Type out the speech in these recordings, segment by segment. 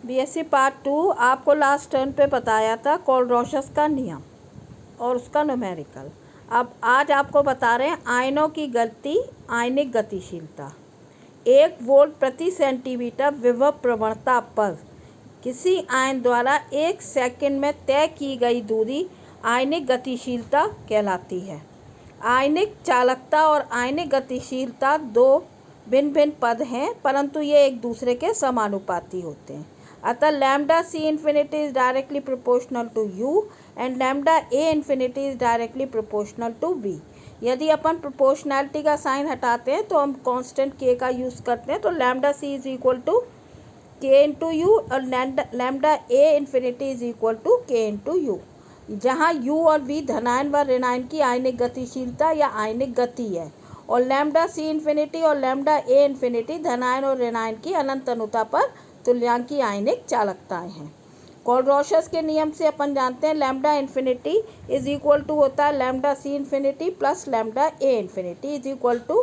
BSc part 2 आपको last turn पे बताया था कोलरोशस का नियम और उसका न्यूमेरिकल। अब आज आपको बता रहे हैं आयनों की गति, आयनिक गतिशीलता। 1 वोल्ट प्रति सेंटीमीटर विभव प्रवणता पर किसी आयन द्वारा 1 सेकंड में तय की गई दूरी आयनिक गतिशीलता कहलाती है। आयनिक चालकता और आयनिक गतिशीलता दो भिन्न भिन्न पद हैं, परंतु ये एक दूसरे के समानुपाती होते हैं। अतः lambda C infinity is directly proportional to u and lambda A infinity is directly proportional to v. यदि अपन प्रोपोर्शनैलिटी का साइन हटाते हैं तो हम कांस्टेंट के का यूज़ करते हैं, तो lambda C is equal to K into u और lambda A infinity is equal to K into u, जहाँ यू और वी धनायन व ऋणायन की आयनिक गतिशीलता या आयनिक गति है और लैम्डा सी इन्फिनिटी और लैम्डा ए इन्फिनिटी धनायन और ऋणायन की अनंत अनुता पर तुल्यांकी आयनिक चालकताएं हैं। कोलरोशस के नियम से अपन जानते हैं lambda infinity is equal to होता है lambda C infinity plus lambda A infinity is equal to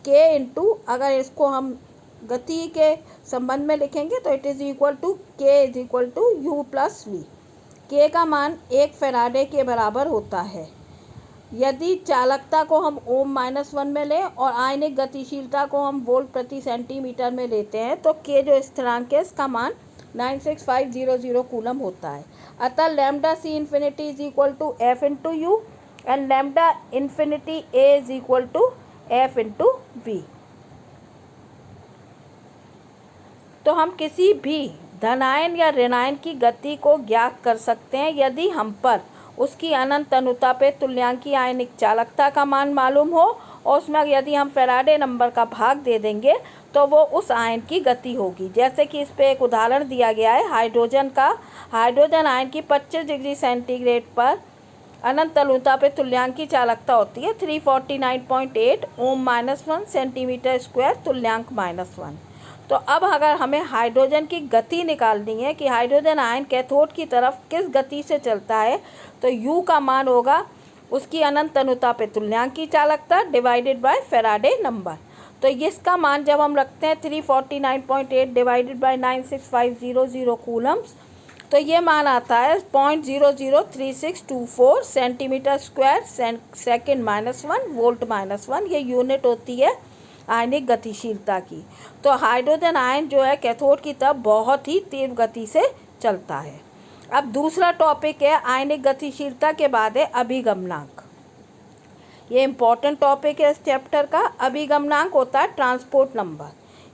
K into, अगर इसको हम गति के संबंध में लिखेंगे तो it is equal to K is equal to u plus v. K का मान 1 फैराडे के बराबर होता है। यदि चालकता को हम ओम -1 में लें और आयनिक गतिशीलता को हम वोल्ट प्रति सेंटीमीटर में लेते हैं तो के जो स्थिरांक है इसका मान 96500 कूलम होता है। अतः lambda C infinity is equal to F into u and lambda infinity A is equal to F into v. तो हम किसी भी धनायन या ऋणायन की गति को ज्ञात कर सकते हैं यदि हम पर उसकी अनंत अनुता पे तुल्यांकी आयनिक चालकता का मान मालूम हो और उसमें यदि हम फैराडे नंबर का भाग दे देंगे तो वो उस आयन की गति होगी। जैसे कि इस पे एक उदाहरण दिया गया है हाइड्रोजन का। हाइड्रोजन आयन की 25 डिग्री सेंटीग्रेड पर अनंत अनुता पे तुल्यांकी चालकता होती है 349.8 ओम -1 सेंटीमीटर स्क्वायर तुल्यांक -1। तो अब अगर हमें हाइड्रोजन की गति निकालनी है कि हाइड्रोजन आयन कैथोड की तरफ किस गति से चलता है, तो U का मान होगा उसकी अनंत अनुता पे तुल्यांकी चालकता डिवाइडेड बाय फैराडे नंबर। तो इसका मान जब हम रखते हैं 349.8 डिवाइडेड बाय 96500 कूलम्स, तो ये मान आता है 0.003624 सेंटीमीटर स्क्वायर सेकेंड -1 वोल्ट -1। ये यूनिट होती है आयनिक गतिशीलता की। तो हाइड्रोजन आयन जो है कैथोड की तरफ बहुत ही तीव्र गति से चलता है। अब दूसरा टॉपिक है आयनिक गतिशीलता के बाद है अभिगमनांक। ये इम्पोर्टेंट टॉपिक है इस चैप्टर का। अभिगमनांक होता है ट्रांसपोर्ट नंबर।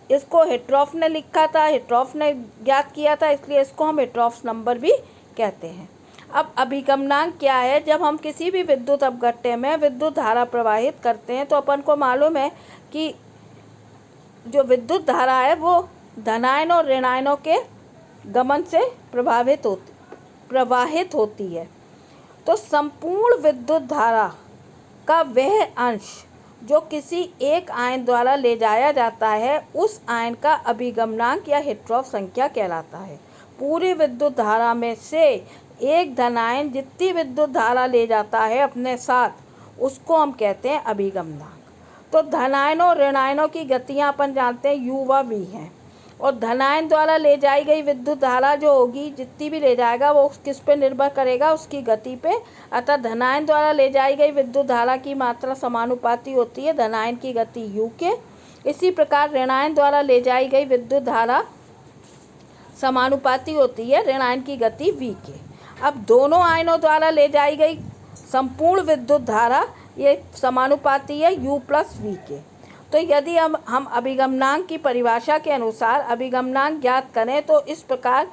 इसको हिट्रोफ ने लिखा था, हिट्रोफ ने ज्ञात किया था, इसलिए इसको हम हिट्रोफ नंबर भी कहते हैं। अब अभिगमनांक क्या है? जब हम किसी भी विद्युत अपघट्य में विद्युत धारा प्रवाहित करते हैं तो अपन को मालूम है कि जो विद्युत धारा है वो धनायन और ऋणायनों के गमन से प्रवाहित होती है। तो संपूर्ण विद्युत धारा का वह अंश जो किसी एक आयन द्वारा ले जाया जाता है उस आयन का अभिगमनांक या हिट्रोफ संख्या कहलाता है। पूरी विद्युत धारा में से एक धनायन जितनी विद्युत धारा ले जाता है अपने साथ उसको हम कहते हैं अभिगमनांक। तो धनायनों और ऋणायनों की गतियां अपन जानते हैं U व V हैं और धनायन द्वारा ले जाई गई विद्युत धारा जो होगी जितनी भी ले जाएगा वो किस पे निर्भर करेगा? उसकी गति पे। अतः धनायन द्वारा ले जाई गई विद्युत धारा की मात्रा समानुपाती होती है धनायन की गति U के। इसी प्रकार ऋणायन द्वारा ले जाई गई विद्युत धारा समानुपाती होती है ऋणायन की गति V के। अब दोनों आयनों द्वारा ले जाई गई संपूर्ण विद्युत धारा ये समानुपाती है U प्लस V के। तो यदि हम अभिगमनांक की परिभाषा के अनुसार अभिगमनांक ज्ञात करें तो इस प्रकार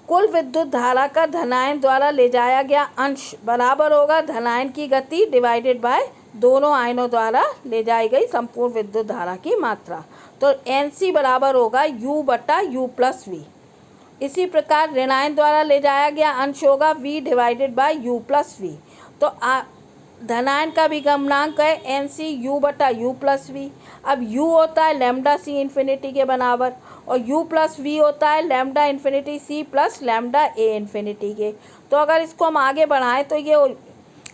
कुल विद्युत धारा का धनायन द्वारा ले जाया गया अंश बराबर होगा धनायन की गति डिवाइडेड बाय दोनों आयनों द्वारा ले जाई गई संपूर्ण विद्युत धारा की मात्रा। तो NC बराबर होगा U बटा U प्लस V। इसी प्रकार ऋणायन द्वारा ले जाया गया अंश होगा V divided by U plus V। तो धनायन का अभिगमनांक है NC U बटा U प्लस V। अब U होता है लैम्डा सी इन्फिनिटी के बराबर और U प्लस V होता है lambda infinity C plus lambda A infinity के। तो अगर इसको हम आगे बढ़ाएं तो ये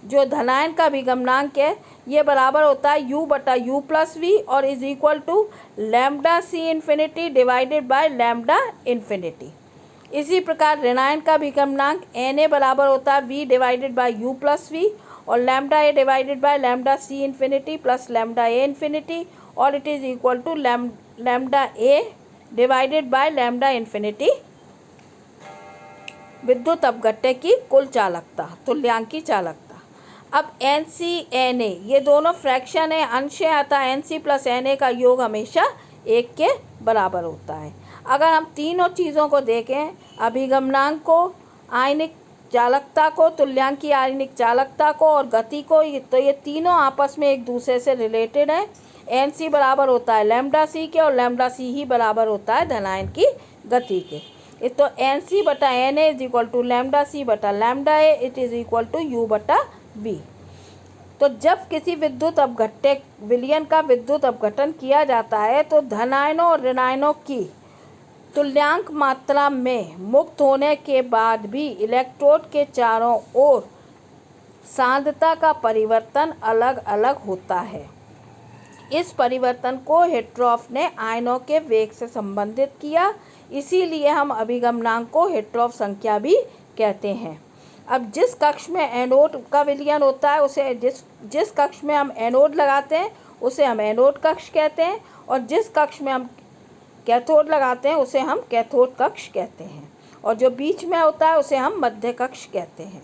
जो धनायन का अभिगमनांक है ये बराबर होता है u बटा u प्लस वी और is equal to lambda C infinity divided by lambda infinity. इसी प्रकार ऋणायन का अभिगमनांक Na बराबर होता है v divided by u plus we और lambda A divided by lambda C infinity plus lambda A infinity और it is equal to lambda A divided by lambda infinity विद्युत अपघट्य की कुल चालकता, तुल्यांकी चालकता। अब NC Na ये दोनों फ्रैक्शन है, अंश है, अतः NC प्लस Na का योग हमेशा 1 के बराबर होता है। अगर हम तीनों चीज़ों को देखें, अभिगमनांक को, आयनिक चालकता को, तुल्यांकी आयनिक चालकता को और गति को, तो ये तीनों आपस में एक दूसरे से रिलेटेड है। NC बराबर होता है लैम्डा सी के और लैम्डा सी ही बराबर होता है धनायन की गति के। तो NC बटा Na is equal to lambda C बटा lambda A, it is equal to u बटा v। तो जब किसी विद्युत अपघट्य विलयन का विद्युत अपघटन किया जाता है तो धनायनों और ऋणायनों की तुल्यांक मात्रा में मुक्त होने के बाद भी इलेक्ट्रोड के चारों ओर सांद्रता का परिवर्तन अलग अलग होता है। इस परिवर्तन को हिट्रोफ ने आयनों के वेग से संबंधित किया, इसीलिए हम अभिगमनांक को हिट्रोफ संख्या भी कहते हैं। अब जिस कक्ष में एनोड का विलयन होता है उसे जिस कक्ष में हम एनोड लगाते हैं उसे हम एनोड कक्ष कहते हैं और जिस कक्ष में हम कैथोड लगाते हैं उसे हम कैथोड कक्ष कहते हैं और जो बीच में होता है उसे हम मध्य कक्ष कहते हैं।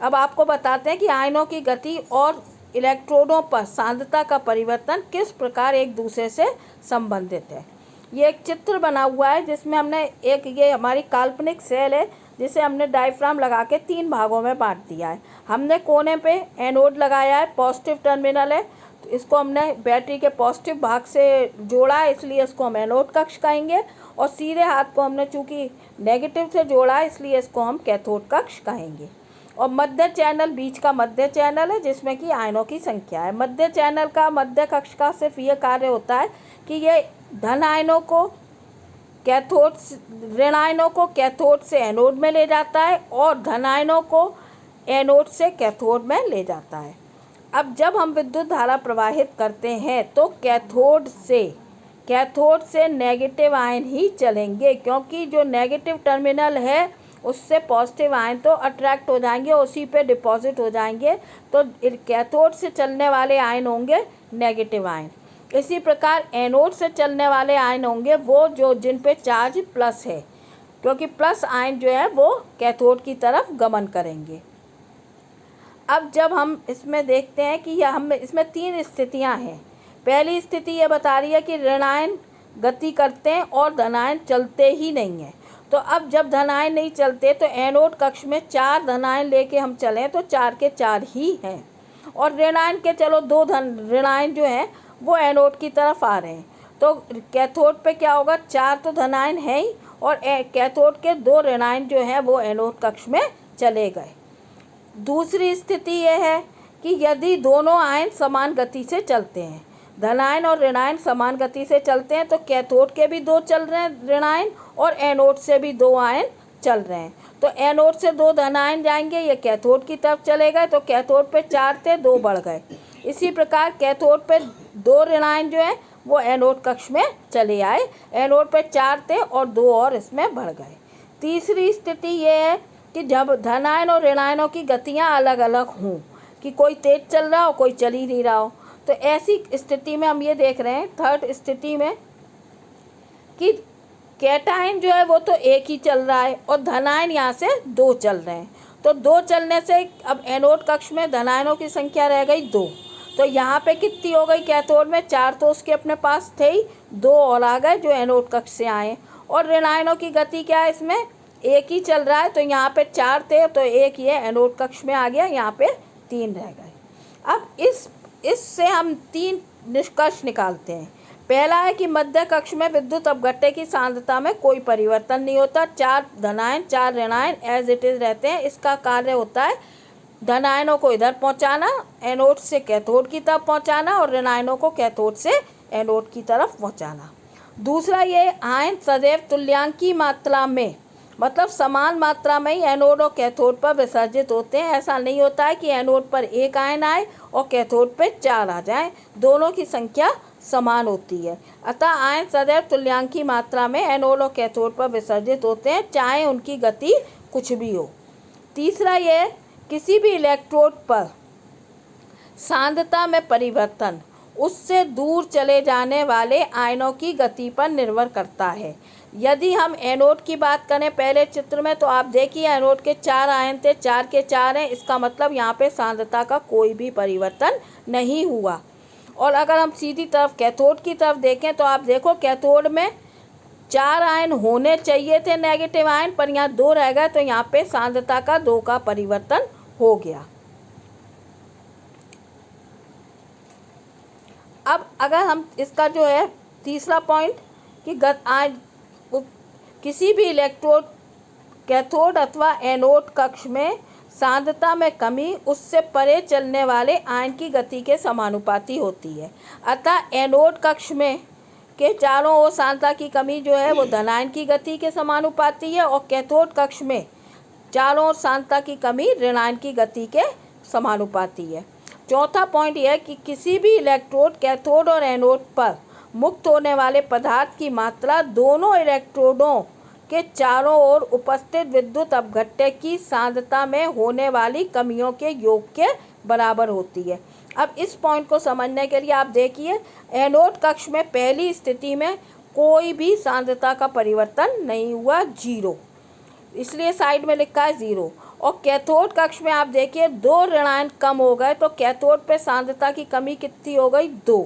अब आपको बताते हैं कि आयनों की गति और इलेक्ट्रोडों पर सांद्रता का परिवर्तन किस प्रकार एक दूसरे से संबंधित है। ये एक चित्र बना हुआ है जिसमें हमने ये हमारी काल्पनिक सेल है जिसे हमने डायफ्राम लगा के 3 भागों में बांट दिया है। हमने कोने पे एनोड लगाया है, पॉजिटिव टर्मिनल है, तो इसको हमने बैटरी के पॉजिटिव भाग से जोड़ा है, इसलिए इसको हम एनोड कक्ष कहेंगे और सीधे हाथ को हमने चूँकि नेगेटिव से जोड़ा है इसलिए इसको हम कैथोड कक्ष कहेंगे। और मध्य चैनल बीच का मध्य चैनल है जिसमें कि आयनों की संख्या है। मध्य चैनल का मध्य कक्ष का सिर्फ ये कार्य होता है कि ये धन आयनों को कैथोड ऋण आयनों को कैथोड से एनोड में ले जाता है और धन आयनों को एनोड से कैथोड में ले जाता है। अब जब हम विद्युत धारा प्रवाहित करते हैं तो कैथोड से नेगेटिव आयन ही चलेंगे, क्योंकि जो नेगेटिव टर्मिनल है उससे पॉजिटिव आयन तो अट्रैक्ट हो जाएंगे, उसी पे डिपॉजिट हो जाएंगे, तो कैथोड से चलने वाले आयन होंगे नेगेटिव आयन। इसी प्रकार एनोड से चलने वाले आयन होंगे वो जो जिन पे चार्ज प्लस है, क्योंकि प्लस आयन जो है वो कैथोड की तरफ गमन करेंगे। अब जब हम इसमें देखते हैं कि हम इसमें 3 स्थितियां हैं। पहली स्थिति ये बता रही है कि ऋणायन गति करते हैं और धनायन चलते ही नहीं हैं। तो अब जब धनायन नहीं चलते तो एनोड कक्ष में 4 धनायन लेके हम चलें तो 4 के 4 ही हैं और ऋणायन के चलो 2 ऋणायन जो हैं वो एनोड की तरफ आ रहे हैं, तो कैथोड पे क्या होगा, 4 तो धनायन है ही और कैथोड के 2 ऋणायन जो हैं वो एनोड कक्ष में चले गए। दूसरी स्थिति यह है कि यदि दोनों आयन समान गति से चलते हैं, धनायन और ऋणायन समान गति से चलते हैं, तो कैथोड के भी 2 चल रहे हैं ऋणायन और एनोड से भी 2 आयन चल रहे हैं, तो एनोड से 2 धनायन जाएंगे, ये कैथोड की तरफ चले गए, तो कैथोड पे 4 थे 2 बढ़ गए। इसी प्रकार कैथोड पे 2 ऋणायन जो है वो एनोड कक्ष में चले आए, एनोड पे 4 थे और 2 और इसमें बढ़ गए। तीसरी स्थिति ये है कि जब धनायन और ऋणायनों की गतियाँ अलग अलग हों, कि कोई तेज चल रहा हो कोई चल ही नहीं रहा हो, तो ऐसी स्थिति में हम ये देख रहे हैं थर्ड स्थिति में कि कैटायन जो है वो तो एक ही चल रहा है और धनायन यहाँ से 2 चल रहे हैं, तो 2 चलने से अब एनोड कक्ष में धनायनों की संख्या रह गई 2, तो यहाँ पे कितनी हो गई कैथोड में, 4 तो उसके अपने पास थे ही, 2 और आ गए जो एनोड कक्ष से आए। और ऋणायनों की गति क्या है, इसमें एक ही चल रहा है, तो यहाँ पे 4 थे तो 1 ये एनोड कक्ष में आ गया, यहाँ पे 3 रह गए। अब इससे हम 3 निष्कर्ष निकालते हैं। पहला है कि मध्य कक्ष में विद्युत अपघट्य की सांद्रता में कोई परिवर्तन नहीं होता, 4 धनायन 4 ऋणायन एज इट इज़ रहते हैं। इसका कार्य होता है धनायनों को इधर पहुंचाना, एनोड से कैथोड की तरफ पहुंचाना और ऋणायनों को कैथोड से एनोड की तरफ पहुंचाना। दूसरा ये आयन सदैव तुल्यांकी मात्रा में, मतलब समान मात्रा में ही एनोड और कैथोड पर विसर्जित होते हैं। ऐसा नहीं होता है कि एनोड पर एक आयन आए और कैथोड पे 4 आ जाए, दोनों की संख्या समान होती है। अतः आयन सदैव तुल्यांकी मात्रा में एनोड और कैथोड पर विसर्जित होते हैं, चाहे उनकी गति कुछ भी हो। तीसरा ये, किसी भी इलेक्ट्रोड पर सांद्रता में परिवर्तन उससे दूर चले जाने वाले आयनों की गति पर निर्भर करता है। यदि हम एनोड की बात करें पहले चित्र में, तो आप देखिए एनोड के 4 आयन थे, 4 के 4 हैं, इसका मतलब यहाँ पे सांद्रता का कोई भी परिवर्तन नहीं हुआ। और अगर हम सीधी तरफ कैथोड की तरफ देखें तो आप देखो कैथोड में 4 आयन होने चाहिए थे नेगेटिव आयन, पर यहाँ 2 रह गए, तो यहाँ पे सांद्रता का 2 का परिवर्तन हो गया। अब अगर हम इसका जो है तीसरा पॉइंट कि किसी भी इलेक्ट्रोड कैथोड अथवा एनोड कक्ष में सांद्रता में कमी उससे परे चलने वाले आयन की गति के समानुपाती होती है। अतः एनोड कक्ष में के चारों ओर सांद्रता की कमी जो है वो धनायन की गति के समानुपाती है, और कैथोड कक्ष में चारों ओर सांद्रता की कमी ऋणायन की गति के समानुपाती है। चौथा पॉइंट यह है कि किसी भी इलेक्ट्रोड कैथोड और एनोड पर मुक्त होने वाले पदार्थ की मात्रा दोनों इलेक्ट्रोडों के चारों ओर उपस्थित विद्युत अपघट्य की सांद्रता में होने वाली कमियों के योग के बराबर होती है। अब इस पॉइंट को समझने के लिए आप देखिए एनोड कक्ष में पहली स्थिति में कोई भी सांद्रता का परिवर्तन नहीं हुआ, 0, इसलिए साइड में लिखा है 0। और कैथोड कक्ष में आप देखिए 2 ऋणायन कम हो गए, तो कैथोड पे सांद्रता की कमी कितनी हो गई, 2,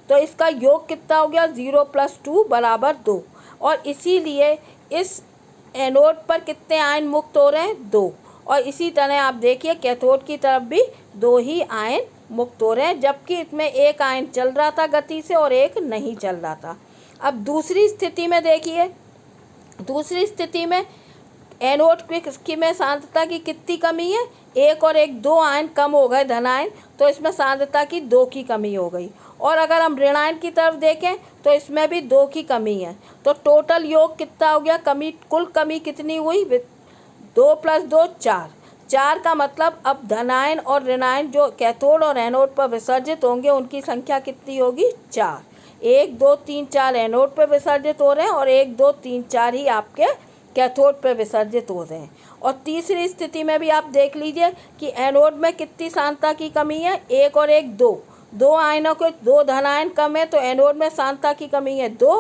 तो इसका योग कितना हो गया, 0 + 2 = 2। और इसीलिए इस एनोड पर कितने आयन मुक्त हो रहे हैं, 2। और इसी तरह आप देखिए कैथोड की तरफ भी 2 ही आयन मुक्त हो रहे हैं, जबकि इसमें एक आयन चल रहा था गति से और एक नहीं चल रहा था। अब दूसरी स्थिति में देखिए, दूसरी स्थिति में एनोड की में सांद्रता की कितनी कमी है, 1 और 1 2 आयन कम हो गए धनायन, तो इसमें सांद्रता की 2 की कमी हो गई। और अगर हम ऋणायन की तरफ देखें तो इसमें भी 2 की कमी है, तो टोटल योग कितना हो गया, कुल कमी कितनी हुई, 2 + 2 4। 4 का मतलब अब धनायन और ऋणायन जो कैथोड और एनोड पर विसर्जित होंगे उनकी संख्या कितनी होगी, 4। 1 2 3 4 एनोड पर विसर्जित हो रहे हैं और 1 2 3 4 ही आपके कैथोड पर विसर्जित हो रहे हैं। और तीसरी स्थिति में भी आप देख लीजिए कि एनोड में कितनी सांद्रता की कमी है, 1 और 1 2, 2 आयनों के 2 धनायन कम है, तो एनोड में सांद्रता की कमी है 2।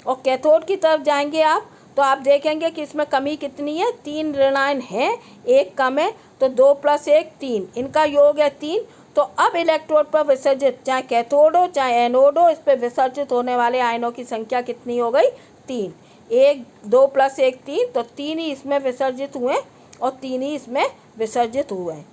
और कैथोड की तरफ जाएंगे आप तो आप देखेंगे कि इसमें कमी कितनी है, 3 ऋणायन है, 1 कम है, तो 2 + 1 3, इनका योग है 3। तो अब इलेक्ट्रोड पर विसर्जित चाहे कैथोड हो चाहे एनोड हो, इस पर विसर्जित होने वाले आयनों की संख्या कितनी हो गई, 3। 1 2 + 1 3, तो 3 ही इसमें विसर्जित हुए और 3 ही इसमें विसर्जित हुए हैं।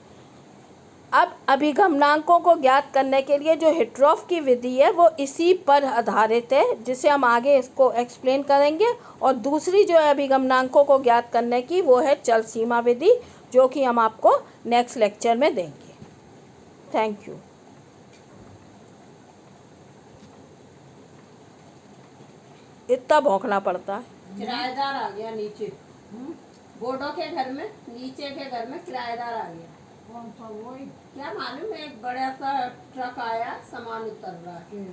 अब अभिगमनांकों को ज्ञात करने के लिए जो हिट्रोफ की विधि है वो इसी पर आधारित है, जिसे हम आगे इसको एक्सप्लेन करेंगे। और दूसरी जो है अभिगमनांकों को ज्ञात करने की वो है चल सीमा विधि, जो कि हम आपको नेक्स्ट लेक्चर में देंगे। Thank you. इतना भौंकना पड़ता है। किराएदार आ गया नीचे, बोर्डो के घर में, नीचे के घर में किराएदार आ गया। कौन सा, वही क्या मालूम, एक बड़ा सा ट्रक आया, सामान उतर रहा है।